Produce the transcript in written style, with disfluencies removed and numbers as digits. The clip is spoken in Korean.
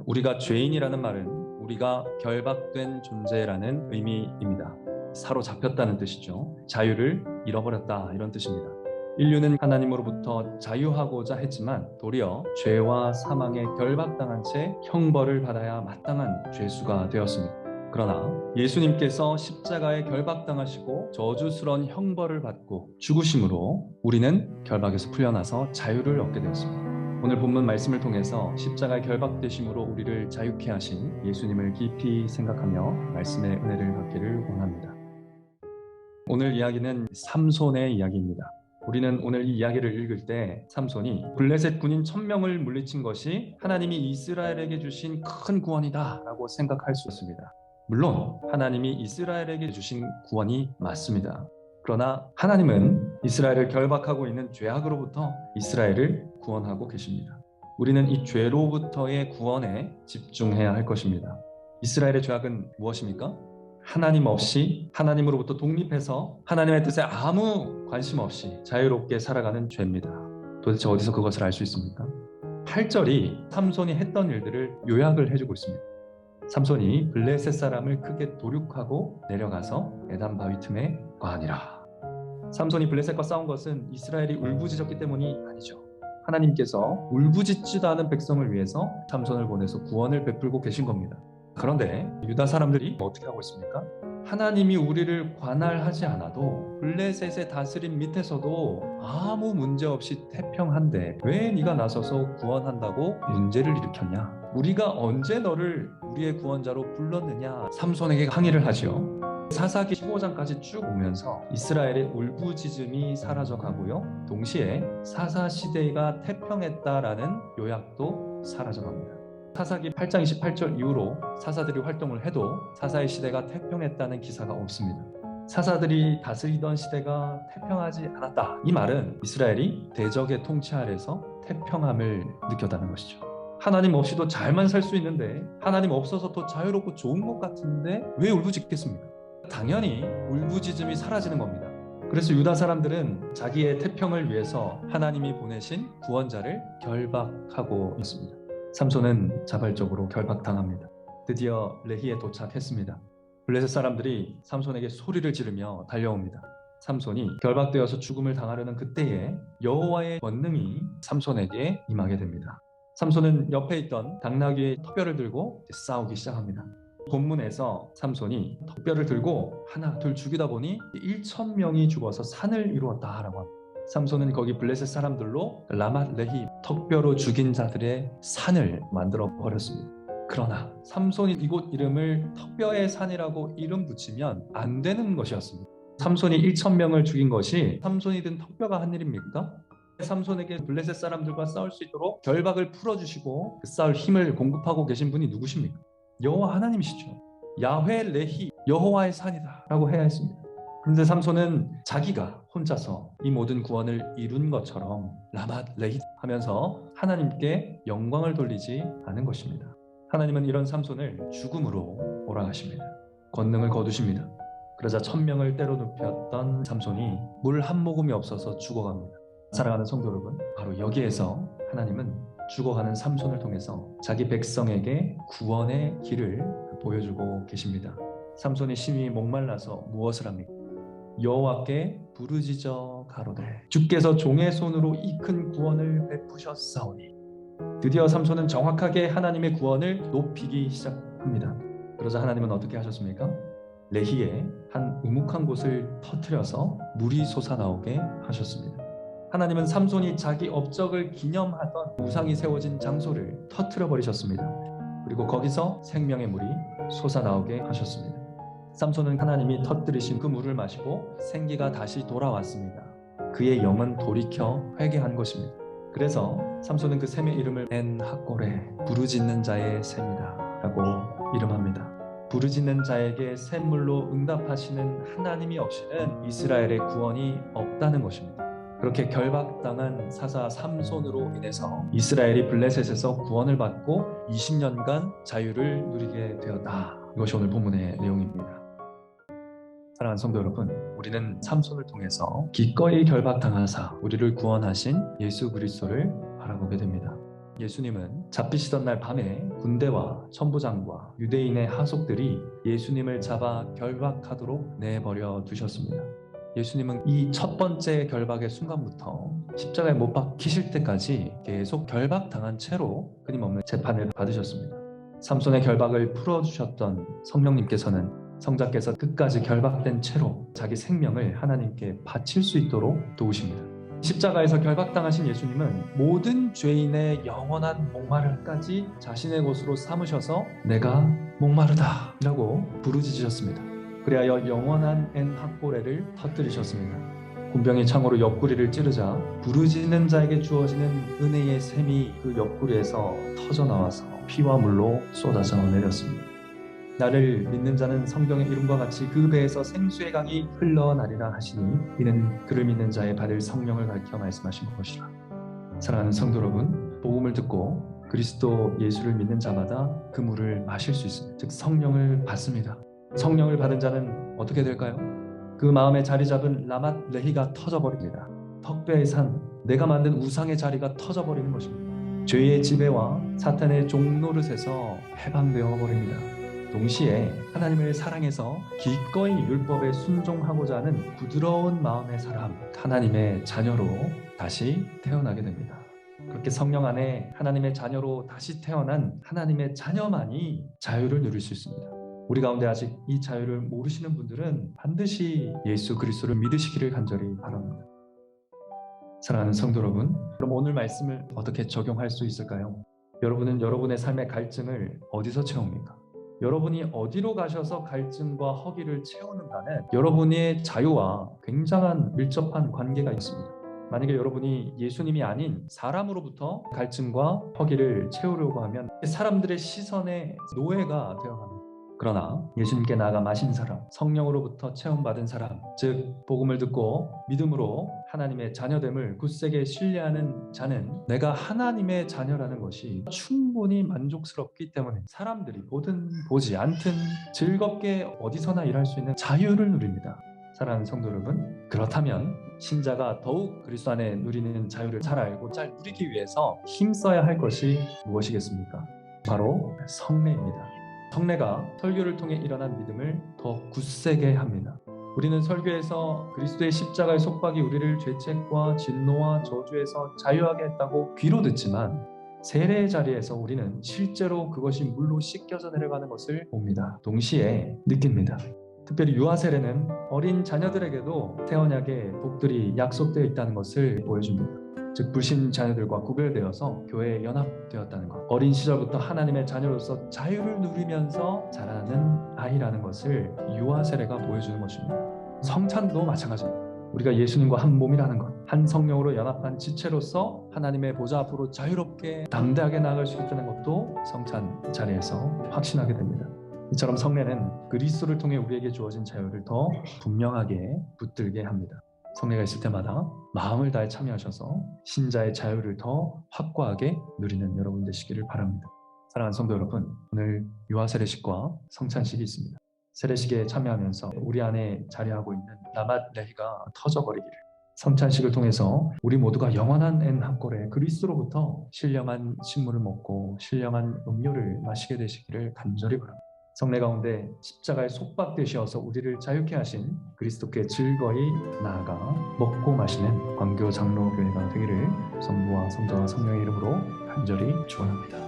우리가 죄인이라는 말은 우리가 결박된 존재라는 의미입니다. 사로잡혔다는 뜻이죠. 자유를 잃어버렸다, 이런 뜻입니다. 인류는 하나님으로부터 자유하고자 했지만 도리어 죄와 사망에 결박당한 채 형벌을 받아야 마땅한 죄수가 되었습니다. 그러나 예수님께서 십자가에 결박당하시고 저주스러운 형벌을 받고 죽으심으로 우리는 결박에서 풀려나서 자유를 얻게 되었습니다. 오늘 본문 말씀을 통해서 십자가에 결박되심으로 우리를 자유케 하신 예수님을 깊이 생각하며 말씀의 은혜를 받기를 원합니다. 오늘 이야기는 삼손의 이야기입니다. 우리는 오늘 이 이야기를 읽을 때 삼손이 블레셋 군인 1000명을 물리친 것이 하나님이 이스라엘에게 주신 큰 구원이다 라고 생각할 수 있습니다. 물론 하나님이 이스라엘에게 주신 구원이 맞습니다. 그러나 하나님은 이스라엘을 결박하고 있는 죄악으로부터 이스라엘을 구원하고 계십니다. 우리는 이 죄로부터의 구원에 집중해야 할 것입니다. 이스라엘의 죄악은 무엇입니까? 하나님 없이 하나님으로부터 독립해서 하나님의 뜻에 아무 관심 없이 자유롭게 살아가는 죄입니다. 도대체 어디서 그것을 알 수 있습니까? 8절이 삼손이 했던 일들을 요약을 해주고 있습니다. 삼손이 블레셋 사람을 크게 도륙하고 내려가서 에단 바위 틈에 거하니라. 삼손이 블레셋과 싸운 것은 이스라엘이 울부짖었기 때문이 아니죠. 하나님께서 울부짖지도 않은 백성을 위해서 삼손을 보내서 구원을 베풀고 계신 겁니다. 그런데 유다 사람들이 어떻게 하고 있습니까? 하나님이 우리를 관할하지 않아도 블레셋의 다스림 밑에서도 아무 문제 없이 태평한데 왜 네가 나서서 구원한다고 문제를 일으켰냐? 우리가 언제 너를 우리의 구원자로 불렀느냐? 삼손에게 항의를 하죠. 사사기 15장까지 쭉 오면서 이스라엘의 울부짖음이 사라져가고요. 동시에 사사시대가 태평했다라는 요약도 사라져갑니다. 사사기 8장 28절 이후로 사사들이 활동을 해도 사사의 시대가 태평했다는 기사가 없습니다. 사사들이 다스리던 시대가 태평하지 않았다. 이 말은 이스라엘이 대적의 통치 아래서 태평함을 느꼈다는 것이죠. 하나님 없이도 잘만 살 수 있는데 하나님 없어서 더 자유롭고 좋은 것 같은데 왜 울부짖겠습니까? 당연히 울부짖음이 사라지는 겁니다. 그래서 유다 사람들은 자기의 태평을 위해서 하나님이 보내신 구원자를 결박하고 있습니다. 삼손은 자발적으로 결박당합니다. 드디어 레히에 도착했습니다. 블레셋 사람들이 삼손에게 소리를 지르며 달려옵니다. 삼손이 결박되어서 죽음을 당하려는 그때에 여호와의 권능이 삼손에게 임하게 됩니다. 삼손은 옆에 있던 당나귀의 턱뼈를 들고 싸우기 시작합니다. 본문에서 삼손이 턱뼈를 들고 하나 둘 죽이다 보니 1000명이 죽어서 산을 이루었다라고 합니다. 삼손은 거기 블레셋 사람들로 라맛 레히 턱뼈로 죽인 자들의 산을 만들어 버렸습니다. 그러나 삼손이 이곳 이름을 턱뼈의 산이라고 이름 붙이면 안 되는 것이었습니다. 삼손이 1000명을 죽인 것이 삼손이 든 턱뼈가 한 일입니까? 삼손에게 블레셋 사람들과 싸울 수 있도록 결박을 풀어주시고 그 싸울 힘을 공급하고 계신 분이 누구십니까? 여호와 하나님이시죠. 야훼 레히 여호와의 산이다 라고 해야 했습니다. 그런데 삼손은 자기가 혼자서 이 모든 구원을 이룬 것처럼 라맛 레히 하면서 하나님께 영광을 돌리지 않은 것입니다. 하나님은 이런 삼손을 죽음으로 몰아가십니다. 권능을 거두십니다. 그러자 1000명을 때로 눕혔던 삼손이 물 한 모금이 없어서 죽어갑니다. 사랑하는 성도 여러분, 바로 여기에서 하나님은 죽어가는 삼손을 통해서 자기 백성에게 구원의 길을 보여주고 계십니다. 삼손이 심히 목말라서 무엇을 합니까? 여호와께 부르짖어 가로되 주께서 종의 손으로 이 큰 구원을 베푸셨사오니. 드디어 삼손은 정확하게 하나님의 구원을 높이기 시작합니다. 그러자 하나님은 어떻게 하셨습니까? 레히에 한 우묵한 곳을 터뜨려서 물이 솟아나오게 하셨습니다. 하나님은 삼손이 자기 업적을 기념하던 우상이 세워진 장소를 터뜨려 버리셨습니다. 그리고 거기서 생명의 물이 솟아나오게 하셨습니다. 삼손은 하나님이 터뜨리신 그 물을 마시고 생기가 다시 돌아왔습니다. 그의 영은 돌이켜 회개한 것입니다. 그래서 삼손은 그 샘의 이름을 엔하골에 부르짖는 자의 샘이다 라고 이름합니다. 부르짖는 자에게 샘물로 응답하시는 하나님이 없이는 이스라엘의 구원이 없다는 것입니다. 그렇게 결박당한 사사 삼손으로 인해서 이스라엘이 블레셋에서 구원을 받고 20년간 자유를 누리게 되었다. 이것이 오늘 본문의 내용입니다. 사랑하는 성도 여러분, 우리는 삼손을 통해서 기꺼이 결박당하사 우리를 구원하신 예수 그리스도를 바라보게 됩니다. 예수님은 잡히시던 날 밤에 군대와 천부장과 유대인의 하속들이 예수님을 잡아 결박하도록 내버려 두셨습니다. 예수님은 이 첫 번째 결박의 순간부터 십자가에 못 박히실 때까지 계속 결박당한 채로 끊임없는 재판을 받으셨습니다. 삼손의 결박을 풀어주셨던 성령님께서는 성자께서 끝까지 결박된 채로 자기 생명을 하나님께 바칠 수 있도록 도우십니다. 십자가에서 결박당하신 예수님은 모든 죄인의 영원한 목마름까지 자신의 것으로 삼으셔서 내가 목마르다 라고 부르짖으셨습니다. 그리하여 영원한 엔합고레를 터뜨리셨습니다. 군병이 창으로 옆구리를 찌르자 부르짖는 자에게 주어지는 은혜의 샘이 그 옆구리에서 터져나와서 피와 물로 쏟아져 내렸습니다. 나를 믿는 자는 성경의 이름과 같이 그 배에서 생수의 강이 흘러나리라 하시니 이는 그를 믿는 자의 받을 성령을 가리켜 말씀하신 것이라. 사랑하는 성도 여러분, 복음을 듣고 그리스도 예수를 믿는 자마다 그 물을 마실 수 있습니다. 즉 성령을 받습니다. 성령을 받은 자는 어떻게 될까요? 그 마음에 자리 잡은 라맛 레히가 터져버립니다. 턱뼈의 산, 내가 만든 우상의 자리가 터져버리는 것입니다. 죄의 지배와 사탄의 종노릇에서 해방되어 버립니다. 동시에 하나님을 사랑해서 기꺼이 율법에 순종하고자 하는 부드러운 마음의 사람, 하나님의 자녀로 다시 태어나게 됩니다. 그렇게 성령 안에 하나님의 자녀로 다시 태어난 하나님의 자녀만이 자유를 누릴 수 있습니다. 우리 가운데 아직 이 자유를 모르시는 분들은 반드시 예수 그리스도를 믿으시기를 간절히 바랍니다. 사랑하는 성도 여러분, 그럼 오늘 말씀을 어떻게 적용할 수 있을까요? 여러분은 여러분의 삶의 갈증을 어디서 채웁니까? 여러분이 어디로 가셔서 갈증과 허기를 채우는가는 여러분의 자유와 굉장한 밀접한 관계가 있습니다. 만약에 여러분이 예수님이 아닌 사람으로부터 갈증과 허기를 채우려고 하면 사람들의 시선의 노예가 되어갑니다. 그러나 예수님께 나아가 마신 사람, 성령으로부터 체험받은 사람, 즉 복음을 듣고 믿음으로 하나님의 자녀됨을 굳세게 신뢰하는 자는 내가 하나님의 자녀라는 것이 충분히 만족스럽기 때문에 사람들이 보든 보지 않든 즐겁게 어디서나 일할 수 있는 자유를 누립니다. 사랑하는 성도 여러분, 그렇다면 신자가 더욱 그리스도 안에 누리는 자유를 잘 알고 잘 누리기 위해서 힘써야 할 것이 무엇이겠습니까? 바로 성례입니다. 성례가 설교를 통해 일어난 믿음을 더 굳세게 합니다. 우리는 설교에서 그리스도의 십자가의 속박이 우리를 죄책과 진노와 저주에서 자유하게 했다고 귀로 듣지만 세례의 자리에서 우리는 실제로 그것이 물로 씻겨져 내려가는 것을 봅니다. 동시에 느낍니다. 특별히 유아 세례는 어린 자녀들에게도 새 언약의 복들이 약속되어 있다는 것을 보여줍니다. 즉 불신 자녀들과 구별되어서 교회에 연합되었다는 것, 어린 시절부터 하나님의 자녀로서 자유를 누리면서 자라는 아이라는 것을 유아 세례가 보여주는 것입니다. 성찬도 마찬가지입니다. 우리가 예수님과 한 몸이라는 것, 한 성령으로 연합한 지체로서 하나님의 보좌 앞으로 자유롭게 담대하게 나아갈 수 있다는 것도 성찬 자리에서 확신하게 됩니다. 이처럼 성례는 그리스도를 통해 우리에게 주어진 자유를 더 분명하게 붙들게 합니다. 성례가 있을 때마다 마음을 다해 참여하셔서 신자의 자유를 더 확고하게 누리는 여러분 되시기를 바랍니다. 사랑하는 성도 여러분, 오늘 유아 세례식과 성찬식이 있습니다. 세례식에 참여하면서 우리 안에 자리하고 있는 라맛 레히가 터져버리기를, 성찬식을 통해서 우리 모두가 영원한 엔합골에 그리스도로부터 신령한 식물을 먹고 신령한 음료를 마시게 되시기를 간절히 바랍니다. 성례 가운데 십자가에 속박되셔서 우리를 자유케 하신 그리스도께 즐거이 나아가 먹고 마시는 광교 장로교회가 되기를 성부와 성자와 성령의 이름으로 간절히 축원합니다.